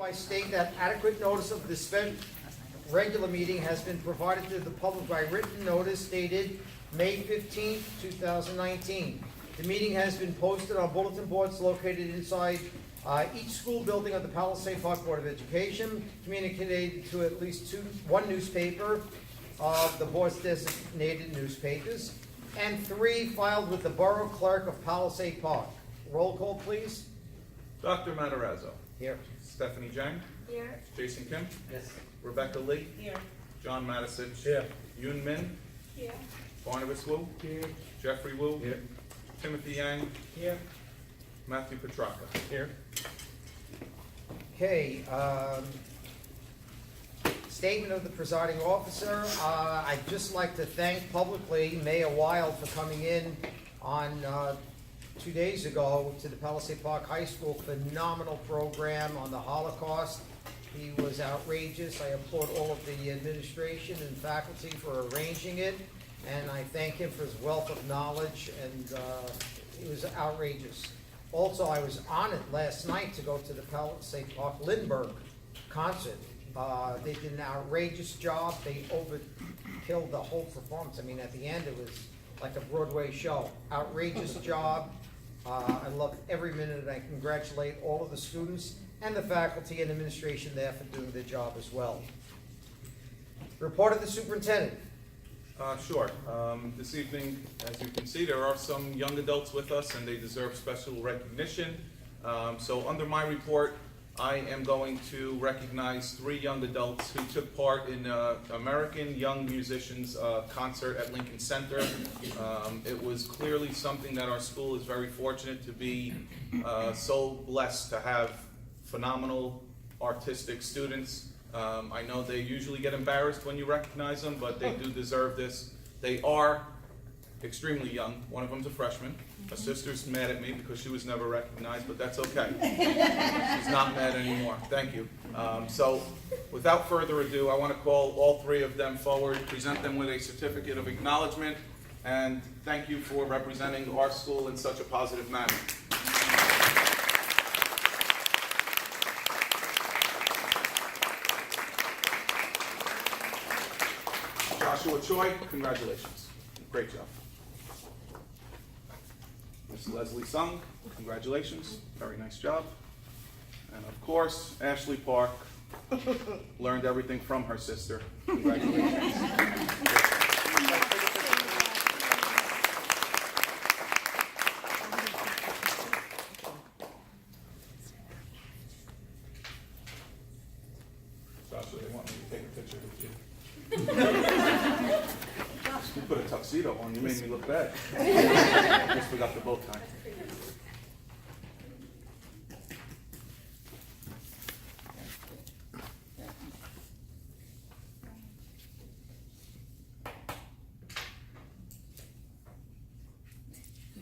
I state that adequate notice of this regular meeting has been provided to the public by written notice dated May 15th, 2019. The meeting has been posted on bulletin boards located inside each school building of the Palisades Park Board of Education, communicated to at least one newspaper of the board's designated newspapers, and 3 filed with the Borough Clerk of Palisades Park. Roll call, please. Dr. Matarazzo. Here. Stephanie Jang. Here. Jason Kim. Yes. Rebecca Lee. Here. John Madison. Here. Yoon Min. Here. Barnabas Wu. Here. Jeffrey Wu. Here. Timothy Yang. Here. Matthew Petraka. Here. Okay, statement of the presiding officer. I'd just like to thank publicly Mayor Wild for coming in on 2 days ago to the Palisades Park High School. Phenomenal program on the Holocaust. He was outrageous. I applaud all of the administration and faculty for arranging it, and I thank him for his wealth of knowledge, and it was outrageous. Also, I was honored last night to go to the Palisades Park Lindbergh concert. They did an outrageous job. They overkilled the whole performance. I mean, at the end, it was like a Broadway show. Outrageous job. I loved every minute, and I congratulate all of the students and the faculty and administration there for doing their job as well. Report of the superintendent. Sure. This evening, as you can see, there are some young adults with us, and they deserve special recognition. So under my report, I am going to recognize 3 young adults who took part in American Young Musicians concert at Lincoln Center. It was clearly something that our school is very fortunate to be so blessed to have phenomenal artistic students. I know they usually get embarrassed when you recognize them, but they do deserve this. They are extremely young. One of them's a freshman. My sister's mad at me because she was never recognized, but that's okay. She's not mad anymore. Thank you. So without further ado, I want to call all 3 of them forward, present them with a certificate of acknowledgement, and thank you for representing our school in such a positive manner. Joshua Choi, congratulations. Great job. Miss Leslie Sung, congratulations. Very nice job. And of course, Ashley Park learned everything from her sister. Congratulations. Joshua, they want me to take a picture with you. You put a tuxedo on, you made me look bad. I just forgot the bow tie.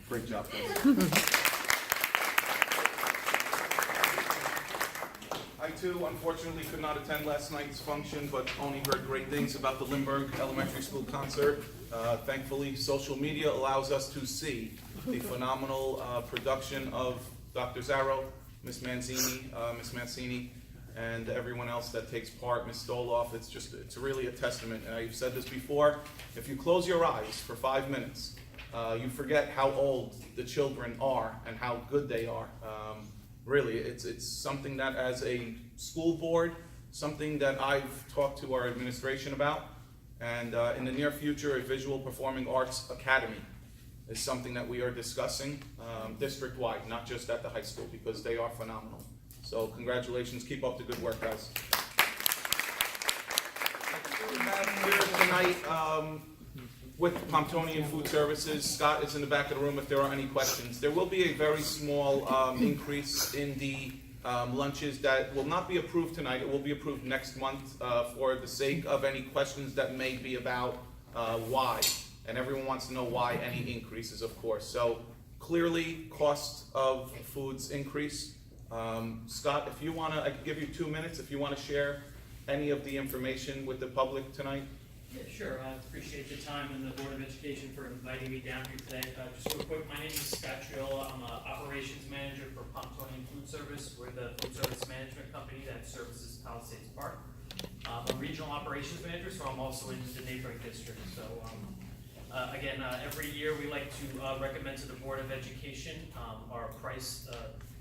Great job, guys. I too, unfortunately, could not attend last night's function, but only heard great things about the Lindbergh Elementary School concert. Thankfully, social media allows us to see the phenomenal production of Dr. Zarrow, Miss Mancini, and everyone else that takes part, Miss Stoloff. It's really a testament. And I've said this before, if you close your eyes for 5 minutes, you forget how old the children are and how good they are. Really, it's something that as a school board, something that I've talked to our administration about, and in the near future, a Visual Performing Arts Academy is something that we are discussing district-wide, not just at the high school, because they are phenomenal. So congratulations, keep up the good work, guys. We have here tonight, with Pomptonian Food Services, Scott is in the back of the room if there are any questions. There will be a very small increase in the lunches that will not be approved tonight. It will be approved next month for the sake of any questions that may be about why. And everyone wants to know why any increases, of course. So clearly, costs of foods increase. Scott, if you want to, I can give you 2 minutes if you want to share any of the information with the public tonight. Yeah, sure. I appreciate the time and the Board of Education for inviting me down here today. Just real quick, my name is Scott Triola. I'm an operations manager for Pontonian Food Service. We're the food service management company that services Palisades Park. I'm a regional operations manager, so I'm also in the neighboring district. So again, every year we like to recommend to the Board of Education our price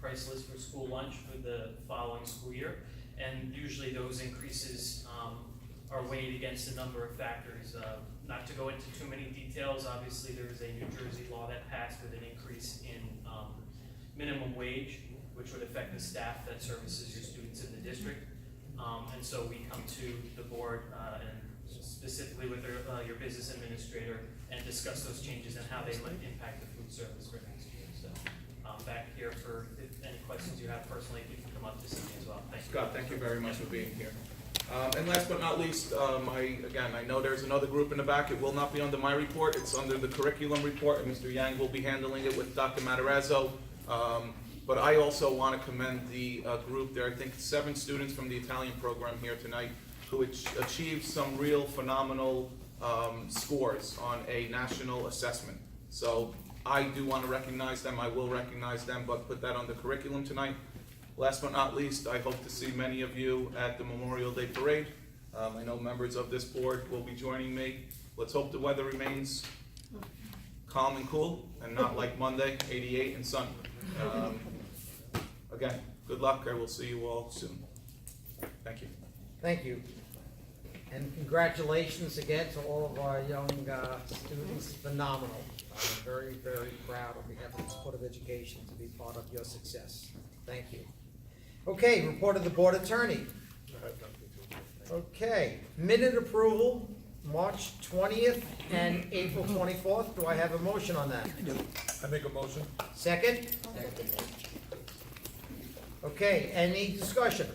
list for school lunch for the following school year. And usually those increases are weighed against a number of factors. Not to go into too many details, obviously there is a New Jersey law that passed with an increase in minimum wage, which would affect the staff that services your students in the district. And so we come to the board and specifically with your business administrator and discuss those changes and how they might impact the food service for next year. So I'm back here for if any questions you have personally, you can come up to see me as well. Thank you. Scott, thank you very much for being here. And last but not least, I know there's another group in the back. It will not be under my report. It's under the curriculum report, and Mr. Yang will be handling it with Dr. Matarazzo. But I also want to commend the group. There are, I think, 7 students from the Italian program here tonight who achieved some real phenomenal scores on a national assessment. So I do want to recognize them. I will recognize them, but put that on the curriculum tonight. Last but not least, I hope to see many of you at the Memorial Day Parade. I know members of this board will be joining me. Let's hope the weather remains calm and cool and not like Monday, 88 and sunny. Again, good luck. I will see you all soon. Thank you. Thank you. And congratulations again to all of our young students. Phenomenal. I'm very, very proud on behalf of the Board of Education to be part of your success. Thank you. Okay, report of the Board Attorney. Okay, minute approval, March 20th and April 24th. Do I have a motion on that? I make a motion. Second? Okay, any discussion?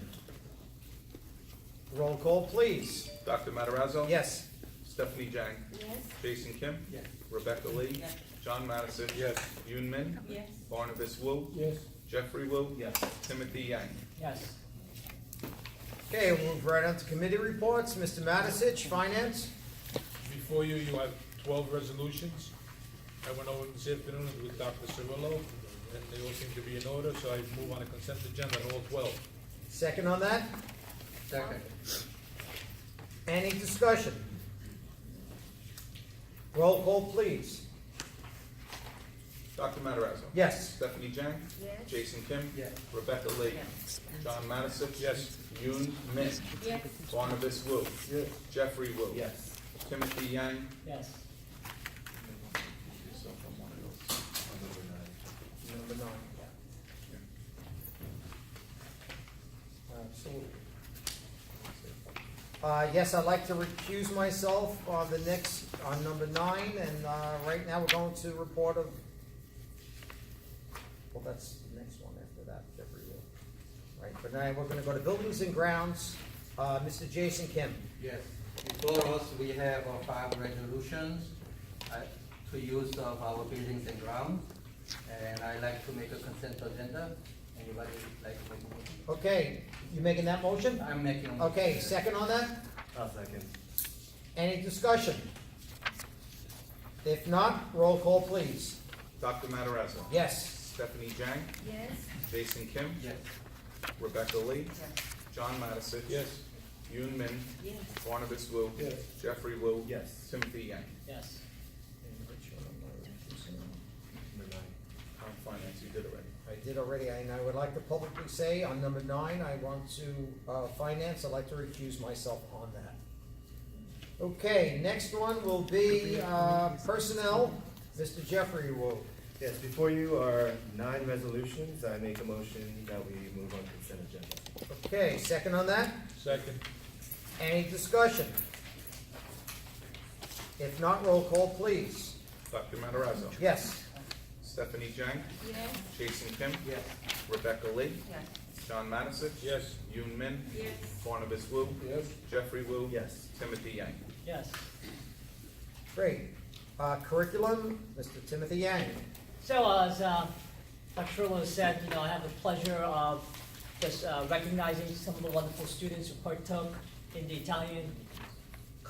Roll call, please. Dr. Matarazzo? Yes. Stephanie Jang? Yes. Jason Kim? Yes. Rebecca Lee? Yes. John Madison? Yes. Yoon Min? Yes. Barnabas Wu? Yes. Jeffrey Wu? Yes. Timothy Yang? Yes. Okay, we'll move right on to committee reports. Mr. Matisich, Finance. Before you, you have 12 resolutions. I went over this afternoon with Dr. Cirillo, and they all seem to be in order, so I move on a consent agenda on all 12. Second on that? Second. Any discussion? Roll call, please. Dr. Matarazzo? Yes. Stephanie Jang? Yes. Jason Kim? Yes. Rebecca Lee? Yes. John Madison? Yes. Yoon Min? Yes. Barnabas Wu? Yes. Jeffrey Wu? Yes. Timothy Yang? Yes. Number 9. Absolutely. Yes, I'd like to recuse myself on on number 9, and right now we're going to report of, well, that's the next one after that, Jeffrey will. Right, but now we're gonna go to Buildings and Grounds, Mr. Jason Kim. Yes, before us, we have 5 resolutions to use of our buildings and grounds, and I'd like to make a consent agenda. Anybody like to make a motion? Okay, you making that motion? I'm making a motion. Okay, second on that? I'll second. Any discussion? If not, roll call, please. Dr. Matarazzo? Yes. Stephanie Jang? Yes. Jason Kim? Yes. Rebecca Lee? Yes. John Madison? Yes. Yoon Min? Yes. Barnabas Wu? Yes. Jeffrey Wu? Yes. Timothy Yang? Yes. On finance, you did already. I did already, and I would like to publicly say on number 9, I want to, finance, I'd like to recuse myself on that. Okay, next one will be, personnel, Mr. Jeffrey Wu. Yes, before you are 9 resolutions. I make a motion that we move on to consent agenda. Okay, second on that? Second. Any discussion? If not, roll call, please. Dr. Matarazzo? Yes. Stephanie Jang? Yes. Jason Kim? Yes. Rebecca Lee? Yes. John Madison? Yes. Yoon Min? Yes. Barnabas Wu? Yes. Jeffrey Wu? Yes. Timothy Yang? Yes. Great. Curriculum, Mr. Timothy Yang. So as Dr. Cirillo said, I have the pleasure of just recognizing some of the wonderful students who partook in the Italian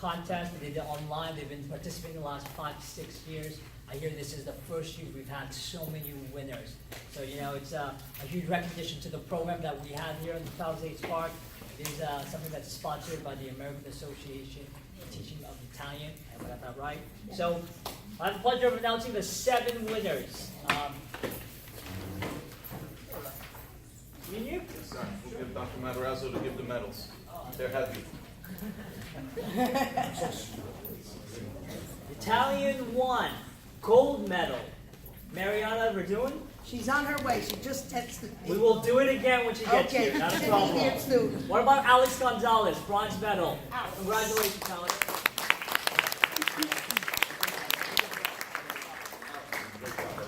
contest, they did it online, they've been participating the last 5 to 6 years. I hear this is the first year we've had so many winners. So, it's a huge recognition to the program that we have here in the Palisades Park. It is something that's sponsored by the American Association of Teaching of Italian, and I got that right. So, I have the pleasure of announcing the 7 winners. You? Yes, sir. We'll give Dr. Matarazzo to give the medals. They're heavy. Italian 1, gold medal. Mariana Verdun. She's on her way, she just texted me. We will do it again when she gets Okay, here, not a she'll be problem. here soon. What about Alex Gonzalez, bronze medal? Congratulations, Alex. Great job.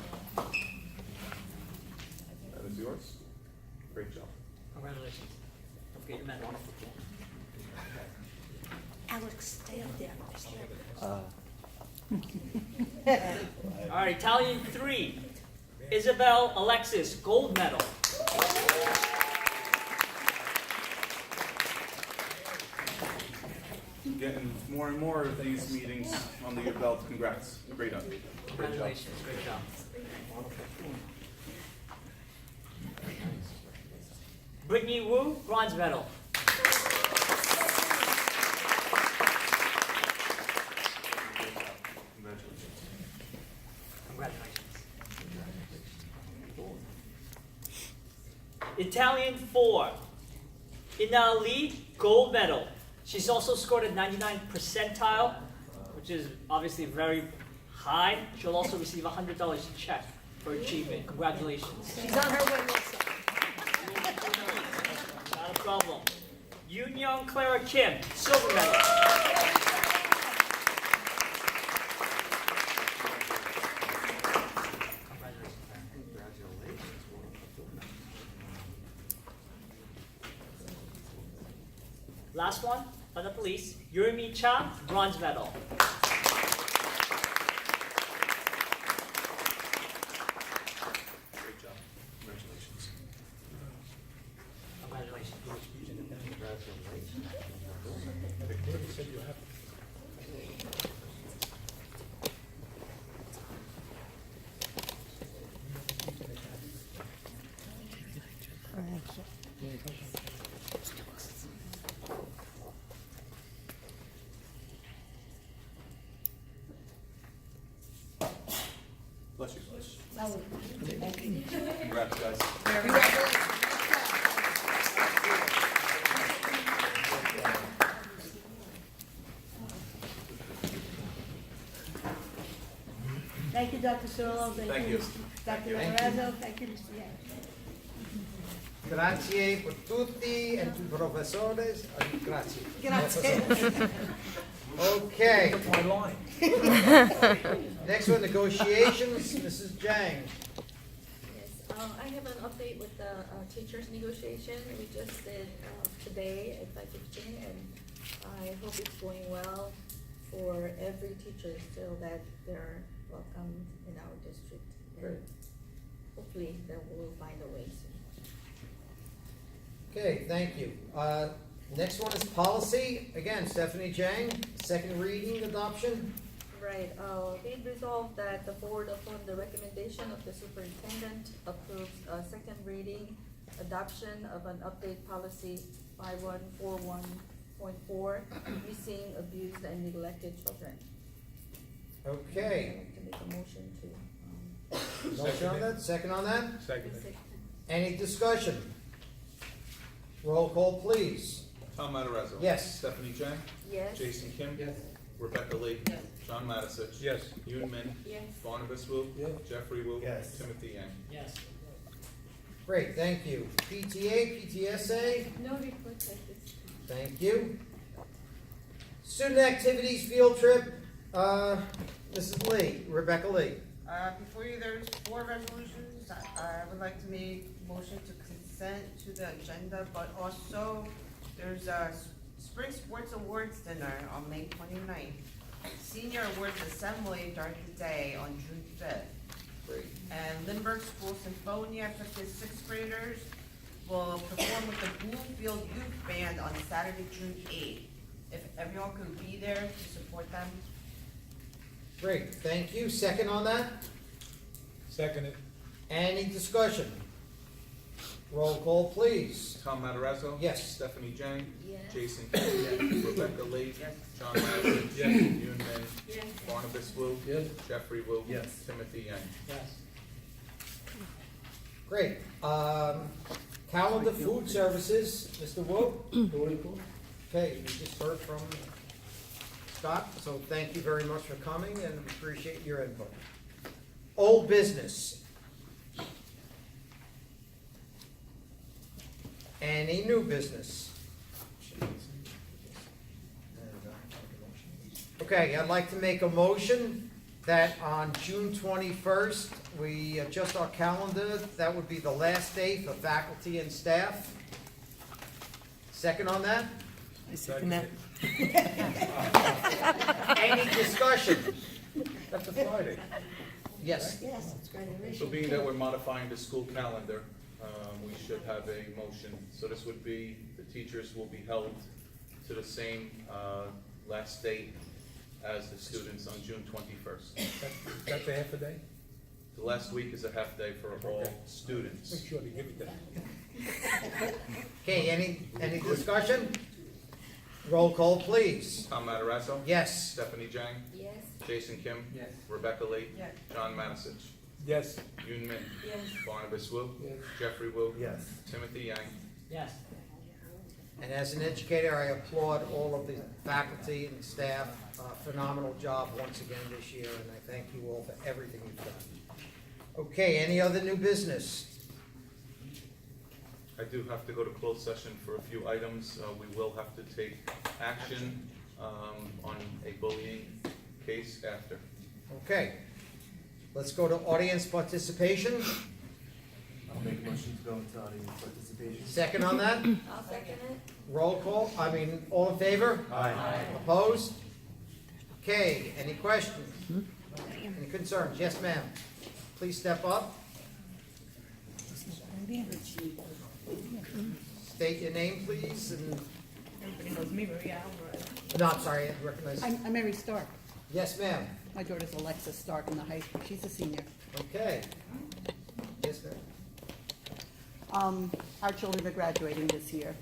That is yours. Great job. Congratulations. Don't forget your medal. Alex, stay up there. All right, Italian 3, Isabel Alexis, gold medal. Getting more and more of these meetings under your belt. Congrats. Great job. Great job. Congratulations, great job. Brittany Wu, bronze medal. Congratulations. Congratulations. Italian 4, Ina Ali, gold medal. She's also scored a 99 percentile, which is obviously very high. She'll also receive a $100 check for achievement. Congratulations. She's on her way also. Not a problem. Yoon Young Clara Kim, silver medal. Last one, by the police, Yurimi Cha, bronze medal. Great job. Congratulations. Congratulations. Bless you. Oh, Congrats, guys. Thank you, Dr. Cirillo. Thank you. Dr. Thank Lorenzo. Thank you, Mr. Yang. Grazie per tutti e tutti i professores. Grazie. Grazie. Okay. Next one, negotiations, Mrs. Jang. Yes, I have an update with the teachers' negotiation. We just did today at 5:15, and I hope it's going well for every teacher so that they're welcome in our district. And Great. hopefully that we'll find a way soon. Okay, thank you. Next one is policy. Again, Stephanie Jang, second reading adoption. Right, be it resolved that the board, upon the recommendation of the superintendent, approves a second reading adoption of an update policy 5141.4, missing, abused, and neglected children. Okay. I'd like to make a motion to, Motion on that, second on that? Second. Any discussion? Roll call, please. Tom Matarazzo. Yes. Stephanie Chen. yes? Jason Kim. Yes. Rebecca Lee. Yes. John Matisich. Yes. Yoon Min. Yes. Barnabas Wu. Yes. Jeffrey Wu. Yes. Timothy Yang. Yes. Great, thank you. PTA, PTSA, No reports at this time. thank you. Student activities field trip, Mrs. Lee, Rebecca Lee. Before you, there's 4 resolutions. I would like to make motion to consent to the agenda, but also there's a Spring Sports Awards dinner on May 29th. Senior Awards Assembly during the day on June 5th. Great. And Lindbergh School Symphonia for the 6th graders will perform with the Bloomfield Youth Band on Saturday, June 8th. if everyone could be there to support them. Great, thank you. Second on that? Second it. Any discussion? Roll call, please. Tom Matarazzo? Yes. Stephanie Jang? Yes. Jason Kim? Rebecca Lee? Yes. John Madison? Yes. Yoon Min? Yes. Barnabas Wu? Yes. Jeffrey Wu? Yes. Timothy Yang? Yes. Great. Calendar Food Services, Mr. Wu? Okay, you just heard from Scott, so thank you very much for coming and appreciate your input. Old business. Any new business? Okay, I'd like to make a motion that on June 21st, we adjust our calendar. That would be the last day for faculty and staff. Second on that? I second that. Any discussion? That's a Friday. Yes. Yes, it's graduation. So being that we're modifying the school calendar, we should have a motion. So this would be, the teachers will be held to the same last date as the students on June 21st. That's a half a day? The last week is a half day for all students. Make sure they give it that. Okay, any discussion? Roll call, please. Tom Matarazzo? Yes. Stephanie Jang? Yes. Jason Kim? Yes. Rebecca Lee? Yes. John Madison? Yes. Yoon Min? Yes. Barnabas Wu? Yes. Jeffrey Wu? Yes. Timothy Yang? Yes. And as an educator, I applaud all of the faculty and staff. Phenomenal job once again this year, and I thank you all for everything you've done. Okay, any other new business? I do have to go to closed session for a few items. We will have to take action on a bullying case after. Okay, let's go to audience participation. I'll make a motion to go into audience participation. Second on that? I'll second it. Roll call, all in favor? Aye. Opposed? Okay, any questions? Any concerns? Yes, ma'am. Please step up. State your name, please, and, Everybody knows me, Maria Alvarez. no, I'm sorry, I recognize. I'm Mary Stark. Yes, ma'am. My daughter's Alexis Stark in the high school. She's a senior. Okay. Yes, ma'am. Our children are graduating this year,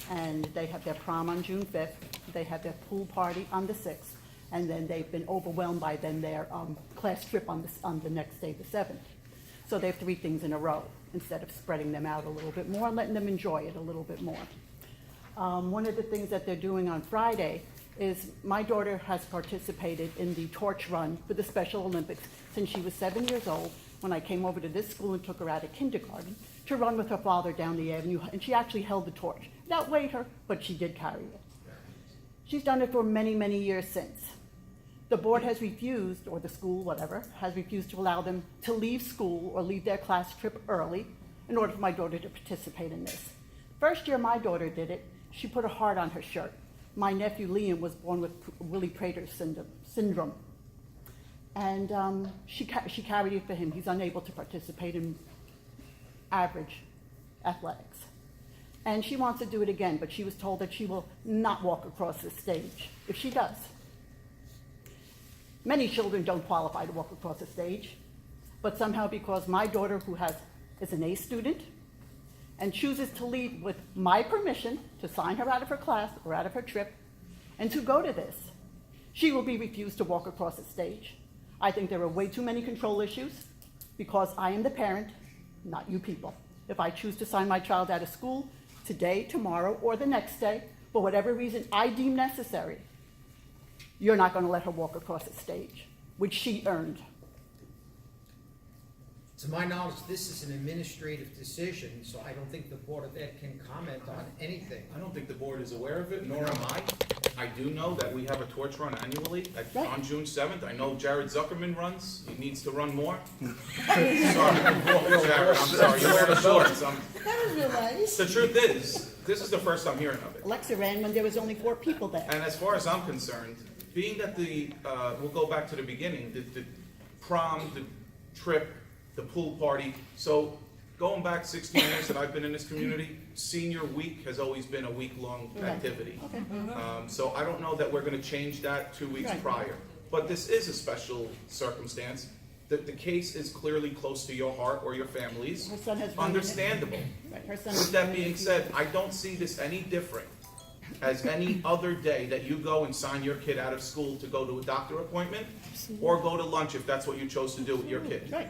and they have their prom on June 5th. They have their pool party on the 6th, and then they've been overwhelmed by their class trip on the next day, the 7th. So they have 3 things in a row instead of spreading them out a little bit more and letting them enjoy it a little bit more. One of the things that they're doing on Friday is my daughter has participated in the torch run for the Special Olympics since she was 7 years old, when I came over to this school and took her out of kindergarten to run with her father down the avenue, and she actually held the torch. It outweighed her, but she did carry it. She's done it for many, many years since. The board has refused, or the school, whatever, has refused to allow them to leave school or leave their class trip early in order for my daughter to participate in this. First year my daughter did it, she put a heart on her shirt. My nephew Liam was born with Willie Prater's syndrome. And she carried it for him. He's unable to participate in average athletics. And she wants to do it again, but she was told that she will not walk across the stage if she does. Many children don't qualify to walk across the stage, but somehow because my daughter, who is an A student, and chooses to leave with my permission to sign her out of her class or out of her trip, and to go to this, she will be refused to walk across the stage. I think there are way too many control issues because I am the parent, not you people. If I choose to sign my child out of school today, tomorrow, or the next day, for whatever reason I deem necessary, you're not going to let her walk across the stage, which she earned. To my knowledge, this is an administrative decision, so I don't think the Board of Ed can comment on anything. I don't think the board is aware of it, nor am I. I do know that we have a torch run annually Right. on June 7th. I know Jared Zuckerman runs. He needs to run more. Sorry, Jared, I'm sorry. You're wearing shorts. That was real nice. The truth is, this is the first I'm hearing of it. Alexa ran when there was only 4 people there. And as far as I'm concerned, being that we'll go back to the beginning, the prom, the trip, the pool party. So going back 16 years that I've been in this community, senior week has always been a week-long Okay. activity. Okay. So I don't know that we're gonna change that 2 weeks Right. prior. But this is a special circumstance. The case is clearly close to your heart or your family's. Her son has run in it. Understandable. Right, her son With has that run in being it. said, I don't see this any different as any other day that you go and sign your kid out of school to go to a doctor appointment or go to lunch if that's what you chose to do with your kid. Right.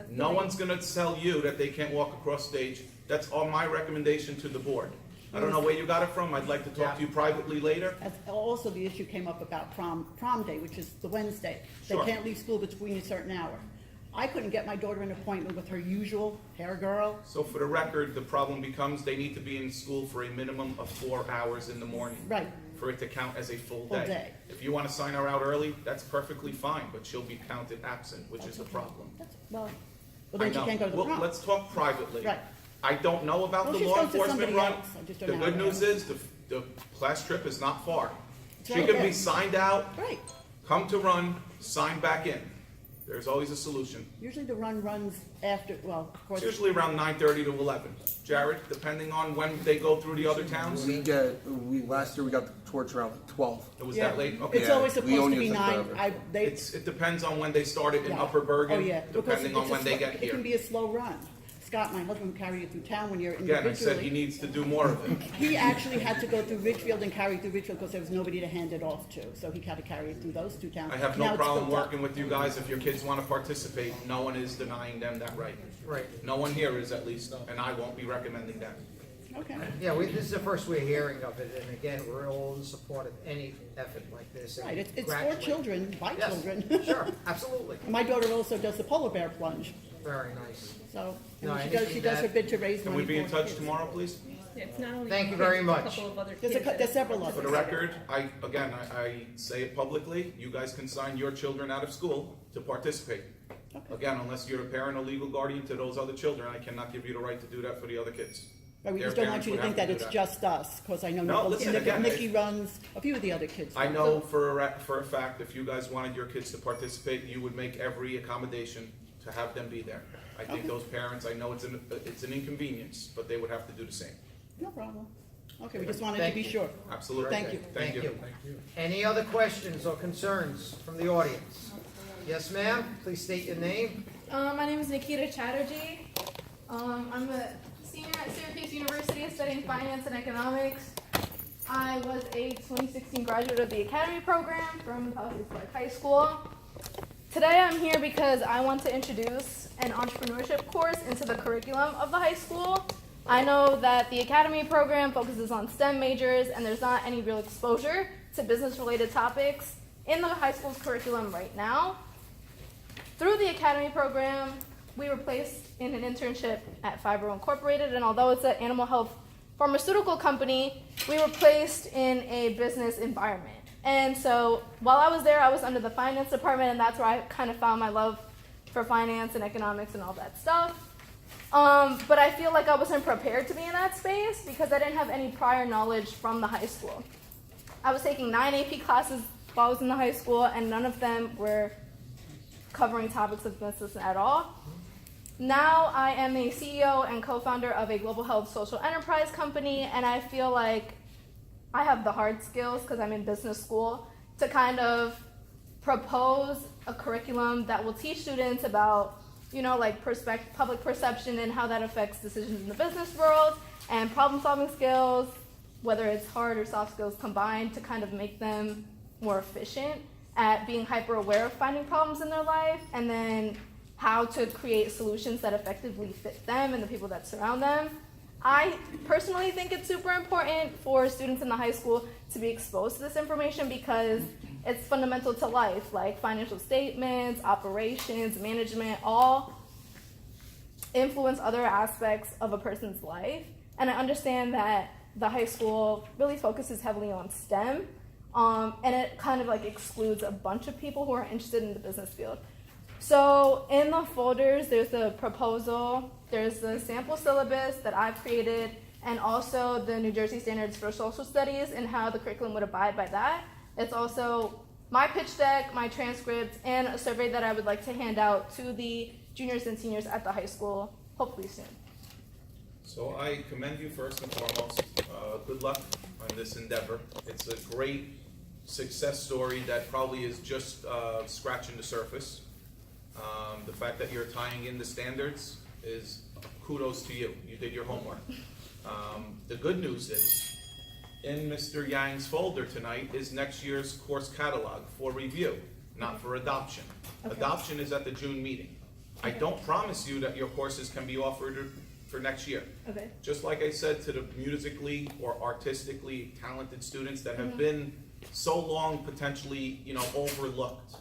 No one's gonna tell you that they can't walk across stage. That's all my recommendation to the board. I don't know where you got it from. I'd like to talk to you privately later. Also, the issue came up about prom day, which is the Wednesday. They Sure. can't leave school between a certain hour. I couldn't get my daughter an appointment with her usual hair girl. So for the record, the problem becomes they need to be in school for a minimum of 4 hours in the morning. Right. For it to count as a full Full day. day. If you wanna sign her out early, that's perfectly fine, but she'll be counted absent, which is the problem. Well, I then she know. can't go to the Well, prom. let's talk privately. Right. I don't know about Well, the she's law going to enforcement somebody run. else. I just The don't know good how news to- is the class trip is not far. It's She right can there. be signed out, Right. come to run, sign back in. There's always a solution. Usually the run runs after, well, of course. It's usually around 9:30 to 11. Jared, depending on when they go through the other towns, Last year we got the torch around like 12. it was Yeah. that late? Okay. It's always we supposed only to be took 9. forever. It depends on when they started in Yeah. Upper Bergen, Oh, yeah. Because depending on it's a when they slow- get It can here. be a slow run. Scott, my husband, will carry you through town when you're Again, I said he individually. needs to do more of it. He actually had to go through Ridgefield and carry through Ridgefield because there was nobody to hand it off to. So he had to carry it through those two towns. I have Now no it's problem filled up. working with you guys if your kids want to participate. No one is denying them that right. Right. No one here is at least, and I won't be recommending that. Okay. Yeah, this is the first we're hearing of it, and again, we're all in support of any effort like this. and Right, it's for congratulate- children, by Yes, children. Sure, absolutely. My daughter also does the polar bear plunge, Very nice. so No, she does anything her that- bid to raise money. Can we be in for touch kids. tomorrow, please? Yeah, it's not only Thank you kids, very it's much. a couple of other There's, kids. there's several For others. the record, I say it publicly, you guys can sign your children out of school to participate. Okay. Again, unless you're a parent or legal guardian to those other children, I cannot give you the right to do that for the other kids. But we Their just don't want parents you to would think have that to it's do just us, because I know No, listen, again, Nikki runs, a few of the other kids. I run. know for a fact, if you guys wanted your kids to participate, you would make every accommodation to have them be there. I think Okay. those parents, I know it's an inconvenience, but they would have to do the same. No problem. Okay, we just wanted Thank to be you. sure. Absolutely. Thank you. Thank you. Thank you. Any other questions or concerns from the audience? Yes, ma'am, please state your name. My name is Nikita Chatterjee. I'm a senior at Syracuse University studying finance and economics. I was a 2016 graduate of the Academy program from Palisades High School. Today I'm here because I want to introduce an entrepreneurship course into the curriculum of the high school. I know that the Academy program focuses on STEM majors and there's not any real exposure to business-related topics in the high school's curriculum right now. Through the Academy program, we were placed in an internship at Phibro Incorporated, and although it's an animal health pharmaceutical company, we were placed in a business environment. And so while I was there, I was under the finance department, and that's where I kind of found my love for finance and economics and all that stuff. But I feel like I wasn't prepared to be in that space because I didn't have any prior knowledge from the high school. I was taking 9 AP classes while I was in the high school, and none of them were covering topics of business at all. Now I am a CEO and co-founder of a global health social enterprise company, and I feel like I have the hard skills because I'm in business school to kind of propose a curriculum that will teach students about, like public perception and how that affects decisions in the business world, and problem-solving skills, whether it's hard or soft skills combined, to kind of make them more efficient at being hyper-aware of finding problems in their life, and then how to create solutions that effectively fit them and the people that surround them. I personally think it's super important for students in the high school to be exposed to this information because it's fundamental to life, like financial statements, operations, management, all influence other aspects of a person's life. And I understand that the high school really focuses heavily on STEM, and it kind of excludes a bunch of people who are interested in the business field. So in the folders, there's the proposal, there's the sample syllabus that I've created, and also the New Jersey Standards for Social Studies and how the curriculum would abide by that. It's also my pitch deck, my transcript, and a survey that I would like to hand out to the juniors and seniors at the high school, hopefully soon. So I commend you first and foremost. Good luck on this endeavor. It's a great success story that probably is just scratching the surface. The fact that you're tying in the standards is kudos to you. You did your homework. The good news is, in Mr. Yang's folder tonight is next year's course catalog for review, not for adoption. Okay. Adoption is at the June meeting. I don't promise you that your courses can be offered for next year. Okay. Just like I said to the musically or artistically talented students that have been so long potentially, overlooked.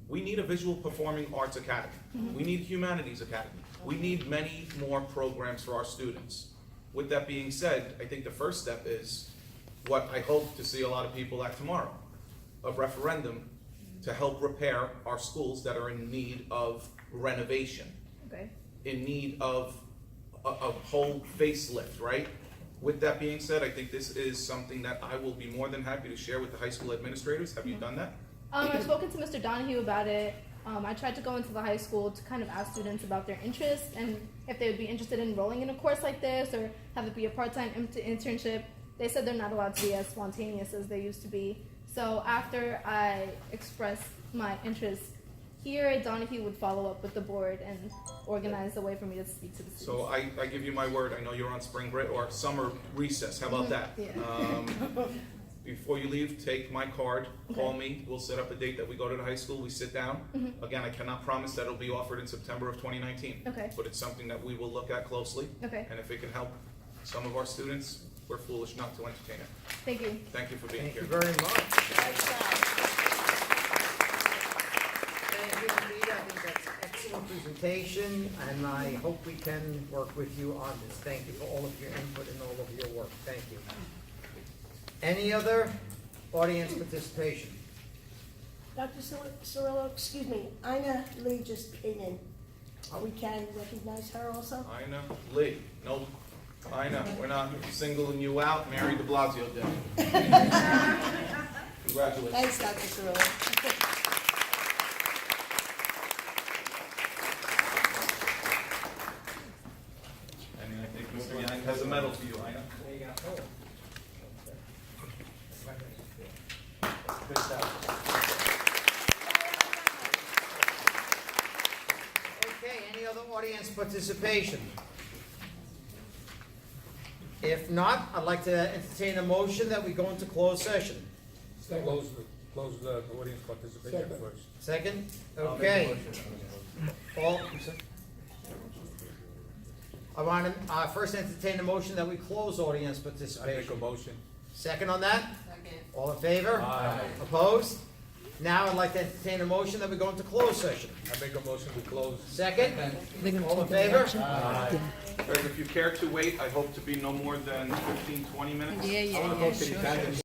We need a visual performing arts academy. We need humanities academy. We need many more programs for our students. With that being said, I think the first step is what I hope to see a lot of people at tomorrow, a referendum to help repair our schools that are in need of renovation, Okay. in need of a whole facelift, right? With that being said, I think this is something that I will be more than happy to share with the high school administrators. Have you done that? I've spoken to Mr. Donahue about it. I tried to go into the high school to kind of ask students about their interests and if they would be interested in enrolling in a course like this or have it be a part-time internship. They said they're not allowed to be as spontaneous as they used to be. So after I expressed my interest here, Donahue would follow up with the board and organize a way for me to speak to the students. So I give you my word, I know you're on spring break or summer recess, how about that? Yeah. Before you leave, take my card, call me, we'll set up a date that we go to the high school, we sit down. Again, I cannot promise that it'll be offered in September of 2019. Okay. But it's something that we will look at closely. Okay. And if it can help some of our students, we're foolish not to entertain it. Thank you. Thank you for being Thank here. you very much. Thank you, indeed. I think that's an excellent presentation, and I hope we can work with you on this. Thank you for all of your input and all of your work. Thank you. Any other audience participation? Dr. Cirillo, excuse me, Ina Lee just came in. We can recognize her also? I know, Lee, no, I know, we're not singling you out, Mary de Blasio did. Congratulations. Thanks, Dr. Cirillo. And I think Mr. Yang has a medal for you, Ina. There you go. Good job. Okay, any other audience participation? If not, I'd like to entertain a motion that we go into closed session. Close the audience participation first. Second? Okay. All, I want to first entertain a motion that we close audience I make a participation. motion. Second on that? Second. All in favor? Aye. Opposed? Now I'd like to entertain a motion that we go into closed session. I make a motion to close. Second? All in favor? Aye. If you care to wait, I hope to be no more than 15, 20 minutes. Yeah, I wanna go to the attendance